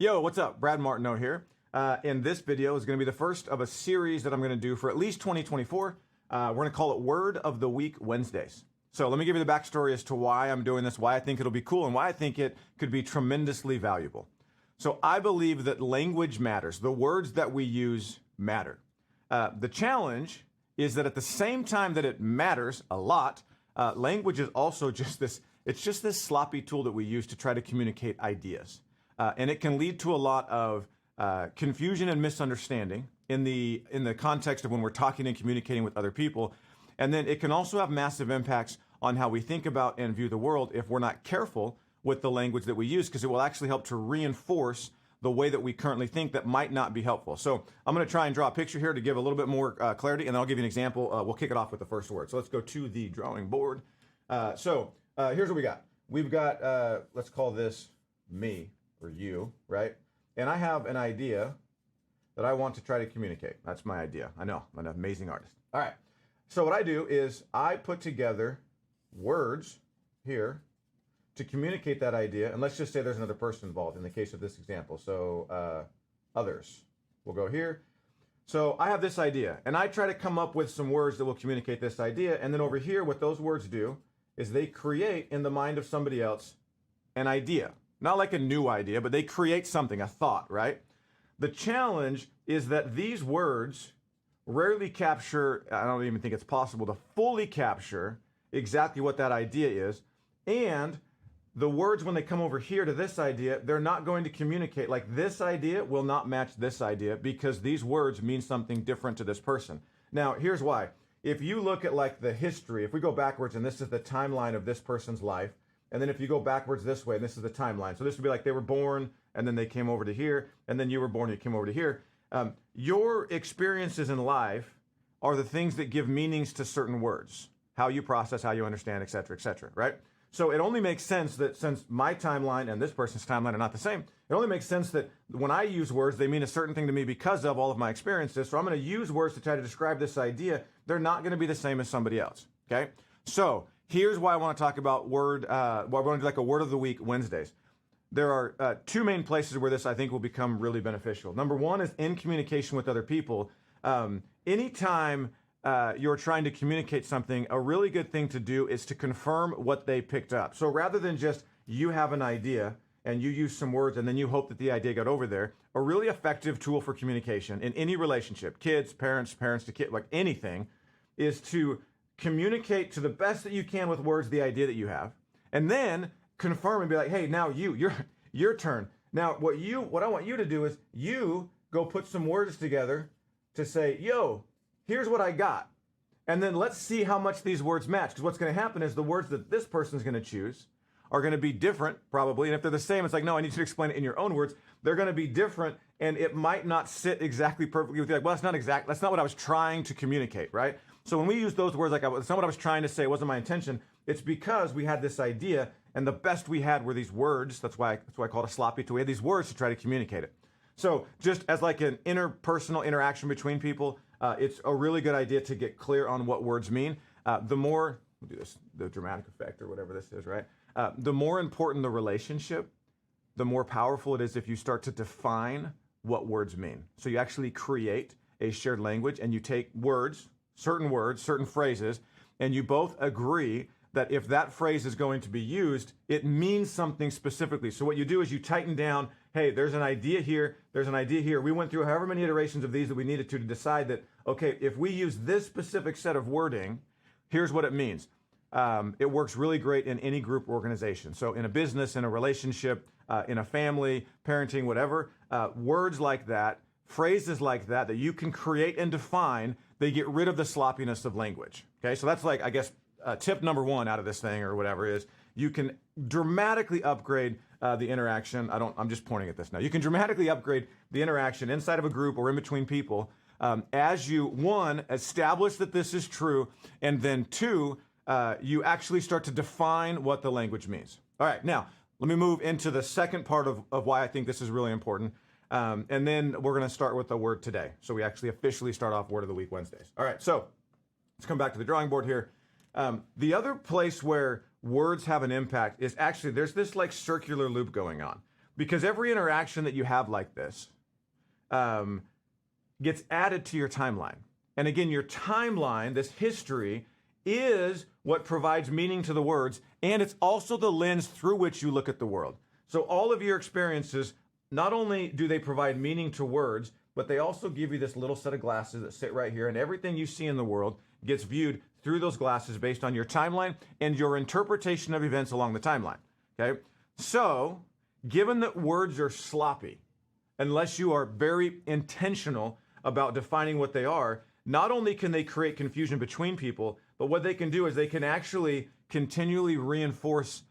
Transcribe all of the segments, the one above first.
Yo, what's up? Brad Martineau here. And this video is going to be the first of a series that I'm going to do for at least 2024. We're going to call it Word of the Week Wednesdays. So let me give you the backstory as to why I'm doing this, why I think it'll be cool, and why I think it could be tremendously valuable. So I believe that language matters. The words that we use matter. The challenge is that at the same time that it matters a lot, language is also just this, it's just this sloppy tool that we use to try to communicate ideas. And it can lead to a lot of confusion and misunderstanding in the context of when we're talking and communicating with other people. And then it can also have massive impacts on how we think about and view the world if we're not careful with the language that we use, because it will actually help to reinforce the way that we currently think that might not be helpful. So I'm going to try and draw a picture here to give a little bit more clarity, and then I'll give you an example. We'll kick it off with the first word. So let's go to the drawing board. Here's what we got. We've got, let's call this me. Or you, right? And I have an idea that I want to try to communicate. That's my idea. I know, I'm an amazing artist. All right. So what I do is I put together words here to communicate that idea. And let's just say there's another person involved in the case of this example. So others. We'll go here. So I have this idea, and I try to come up with some words that will communicate this idea. And then over here, what those words do is they create in the mind of somebody else an idea. Not like a new idea, but they create something, a thought, right? The challenge is that these words rarely capture, I don't even think it's possible to fully capture exactly what that idea is. And the words, when they come over here to this idea, they're not going to communicate. Like this idea will not match this idea because these words mean something different to this person. Now, here's why. If you look at like the history, if we go backwards and this is the timeline of this person's life, and then if you go backwards this way, and this is the timeline. So this would be like they were born, and then they came over to here, and then you were born, and you came over to here. Your experiences in life are the things that give meanings to certain words. How you process, how you understand, et cetera, right? So it only makes sense that since my timeline and this person's timeline are not the same, it only makes sense that when I use words, they mean a certain thing to me because of all of my experiences. So I'm going to use words to try to describe this idea. They're not going to be the same as somebody else, okay? So here's why I want to talk about why I want to do like a Word of the Week Wednesdays. There are two main places where this I think will become really beneficial. Number one is in communication with other people. Anytime you're trying to communicate something, a really good thing to do is to confirm what they picked up. So rather than just you have an idea and you use some words and then you hope that the idea got over there, a really effective tool for communication in any relationship, kids, parents to kids, like anything, is to communicate to the best that you can with words the idea that you have, and then confirm and be like, hey, now your turn. Now what I want you to do is you go put some words together to say, yo, here's what I got. And then let's see how much these words match. Because what's going to happen is the words that this person's going to choose are going to be different, probably. And if they're the same, it's like, no, I need you to explain it in your own words. They're going to be different, and it might not sit exactly perfectly with you. Like, well, that's not what I was trying to communicate, right? So when we use those words, like, it's not what I was trying to say, it wasn't my intention. It's because we had this idea, and the best we had were these words. That's why I call it a sloppy tool. We had these words to try to communicate it. So just as like an interpersonal interaction between people, it's a really good idea to get clear on what words mean. The more, we'll do this, the dramatic effect or whatever this is, right? The more important the relationship, the more powerful it is if you start to define what words mean. So you actually create a shared language, and you take words, certain phrases, and you both agree that if that phrase is going to be used, it means something specifically. So what you do is you tighten down, hey, there's an idea here, there's an idea here. We went through however many iterations of these that we needed to decide that, okay, if we use this specific set of wording, here's what it means. It works really great in any group or organization. So in a business, in a relationship, in a family, parenting, whatever, words like that, phrases like that you can create and define, they get rid of the sloppiness of language. Okay, so that's like, I guess, tip number one out of this thing or whatever is you can dramatically upgrade the interaction. I'm just pointing at this now. You can dramatically upgrade the interaction inside of a group or in between people as you, one, establish that this is true, and then two, you actually start to define what the language means. All right, now, let me move into the second part of why I think this is really important. And then we're going to start with the word today. So we actually officially start off Word of the Week Wednesdays. All right, so let's come back to the drawing board here. The other place where words have an impact is actually, there's this like circular loop going on. because every interaction that you have like this gets added to your timeline. And again, your timeline, this history, is what provides meaning to the words, and it's also the lens through which you look at the world. So all of your experiences, not only do they provide meaning to words, but they also give you this little set of glasses that sit right here, and everything you see in the world gets viewed through those glasses based on your timeline and your interpretation of events along the timeline. Okay? So, given that words are sloppy, unless you are very intentional about defining what they are, not only can they create confusion between people, but what they can do is they can actually continually reinforce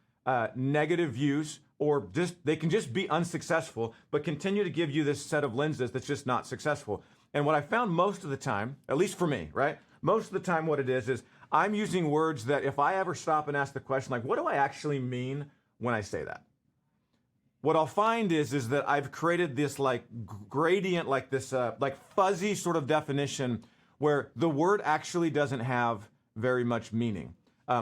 negative views, or they can just be unsuccessful, but continue to give you this set of lenses that's just not successful. And what I found most of the time, at least for me, right? Most of the time what it is I'm using words that if I ever stop and ask the question, like, what do I actually mean when I say that? What I'll find is that I've created this like gradient, like this like fuzzy sort of definition where the word actually doesn't have very much meaning.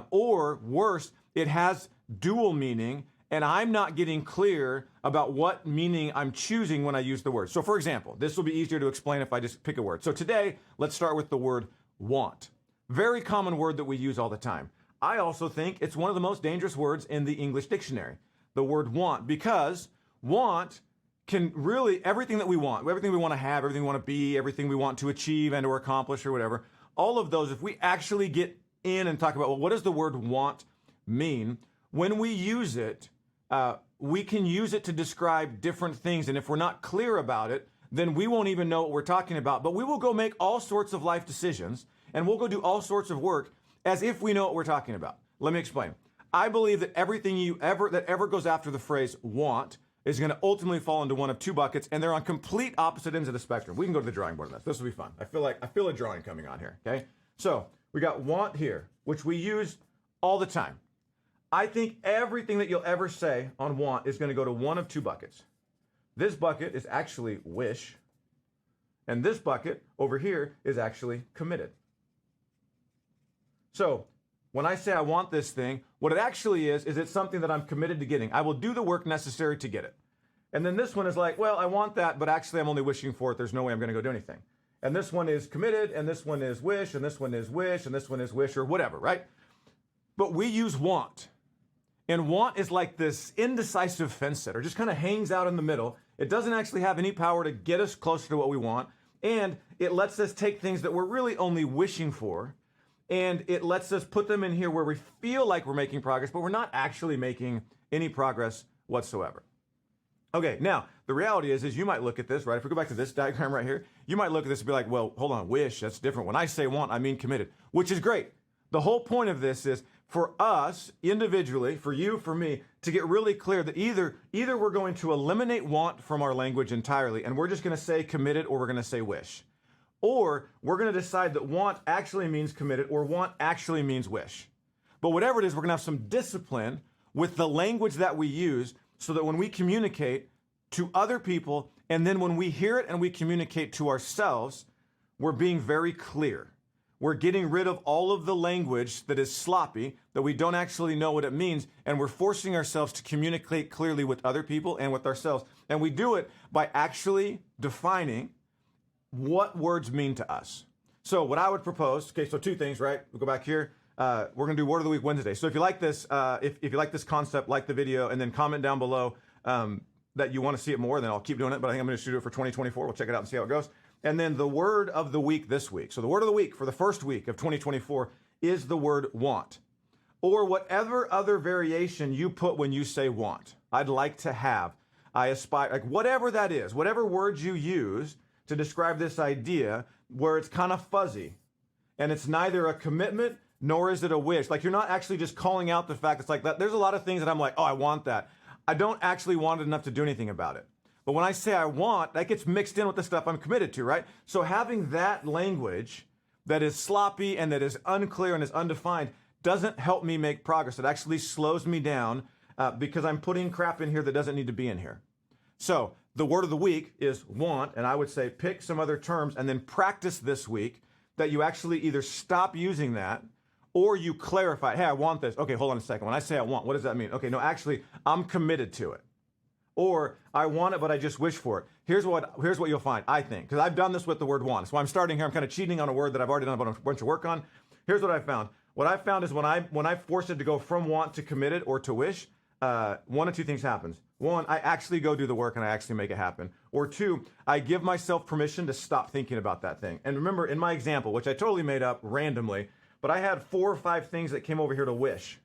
Or worse, it has dual meaning, and I'm not getting clear about what meaning I'm choosing when I use the word. So for example, this will be easier to explain if I just pick a word. So today, let's start with the word want. Very common word that we use all the time. I also think it's one of the most dangerous words in the English dictionary, the word want, because want can really, everything that we want, everything we want to have, everything we want to be, everything we want to achieve and or accomplish or whatever, all of those, if we actually get in and talk about, well, what does the word want mean? When we use it, we can use it to describe different things. And if we're not clear about it, then we won't even know what we're talking about. But we will go make all sorts of life decisions, and we'll go do all sorts of work as if we know what we're talking about. Let me explain. I believe that everything that ever goes after the phrase want is going to ultimately fall into one of two buckets, and they're on complete opposite ends of the spectrum. We can go to the drawing board on this. This will be fun. I feel a drawing coming on here, okay? So we got want here, which we use all the time. I think everything that you'll ever say on want is going to go to one of two buckets. This bucket is actually wish, and this bucket over here is actually committed. So when I say I want this thing, what it actually is it's something that I'm committed to getting. I will do the work necessary to get it. And then this one is like, well, I want that, but actually I'm only wishing for it. There's no way I'm going to go do anything. And this one is committed, and this one is wish, and this one is wish, and this one is wish, or whatever, right? But we use want. And want is like this indecisive fence sitter, just kind of hangs out in the middle. It doesn't actually have any power to get us closer to what we want. And it lets us take things that we're really only wishing for, and it lets us put them in here where we feel like we're making progress, but we're not actually making any progress whatsoever. Okay, now, the reality is you might look at this, right? If we go back to this diagram right here, you might look at this and be like, well, hold on, wish, that's different. When I say want, I mean committed, which is great. The whole point of this is for us individually, for you, for me, to get really clear that either we're going to eliminate want from our language entirely, and we're just going to say committed, or we're going to say wish. Or we're going to decide that want actually means committed, or want actually means wish. But whatever it is, we're going to have some discipline with the language that we use so that when we communicate to other people, and then when we hear it and we communicate to ourselves, we're being very clear. We're getting rid of all of the language that is sloppy, that we don't actually know what it means, and we're forcing ourselves to communicate clearly with other people and with ourselves. And we do it by actually defining what words mean to us. So what I would propose, okay, so two things, right? We'll go back here. We're going to do Word of the Week Wednesday. So if you like this, if you like this concept, like the video, and then comment down below that you want to see it more, then I'll keep doing it. But I think I'm going to do it for 2024. We'll check it out and see how it goes. And then the word of the week this week. So the word of the week for the first week of 2024 is the word want, or whatever other variation you put when you say want. I'd like to have, I aspire, like whatever that is, whatever words you use to describe this idea where it's kind of fuzzy and it's neither a commitment nor is it a wish. Like you're not actually just calling out the fact it's like that. There's a lot of things that I'm like, oh, I want that. I don't actually want it enough to do anything about it. But when I say I want, that gets mixed in with the stuff I'm committed to, right? So having that language that is sloppy and that is unclear and is undefined doesn't help me make progress. It actually slows me down because I'm putting crap in here that doesn't need to be in here. So the word of the week is want, and I would say pick some other terms and then practice this week that you actually either stop using that or you clarify, hey, I want this. Okay, hold on a second. When I say I want, what does that mean? Okay, no, actually, I'm committed to it. Or I want it, but I just wish for it. Here's what you'll find, I think, because I've done this with the word want. So I'm starting here. I'm kind of cheating on a word that I've already done a bunch of work on. Here's what I found. What I found is when I force it to go from want to committed or to wish, one of two things happens. One, I actually go do the work and I actually make it happen. Or two, I give myself permission to stop thinking about that thing. And remember, in my example, which I totally made up randomly, but I had 4 or 5 things that came over here to wish,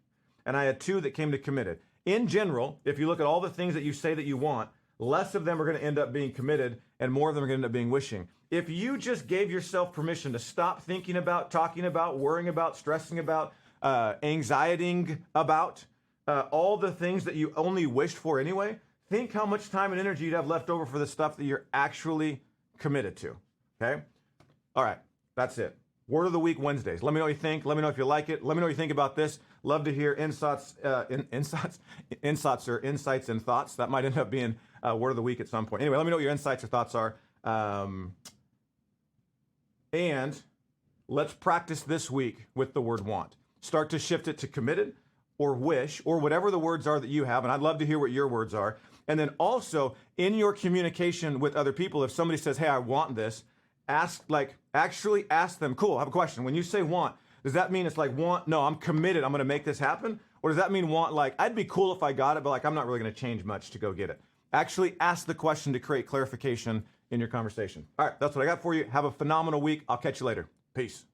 and I had 2 that came to committed. In general, if you look at all the things that you say that you want, less of them are going to end up being committed and more of them are going to end up being wishing. If you just gave yourself permission to stop thinking about, talking about, worrying about, stressing about, anxietying about all the things that you only wished for anyway, think how much time and energy you'd have left over for the stuff that you're actually committed to. Okay? All right, that's it. Word of the Week Wednesdays. Let me know what you think. Let me know if you like it. Let me know what you think about this. Love to hear insights or insights and thoughts. That might end up being Word of the Week at some point. Anyway, let me know what your insights or thoughts are. And let's practice this week with the word want. Start to shift it to committed or wish or whatever the words are that you have. And I'd love to hear what your words are. And then also in your communication with other people, if somebody says, hey, I want this, actually ask them, cool, I have a question. When you say want, does that mean it's like want, no, I'm committed, I'm going to make this happen? Or does that mean want like, I'd be cool if I got it, but like, I'm not really going to change much to go get it? Actually ask the question to create clarification in your conversation. All right, that's what I got for you. Have a phenomenal week. I'll catch you later. Peace.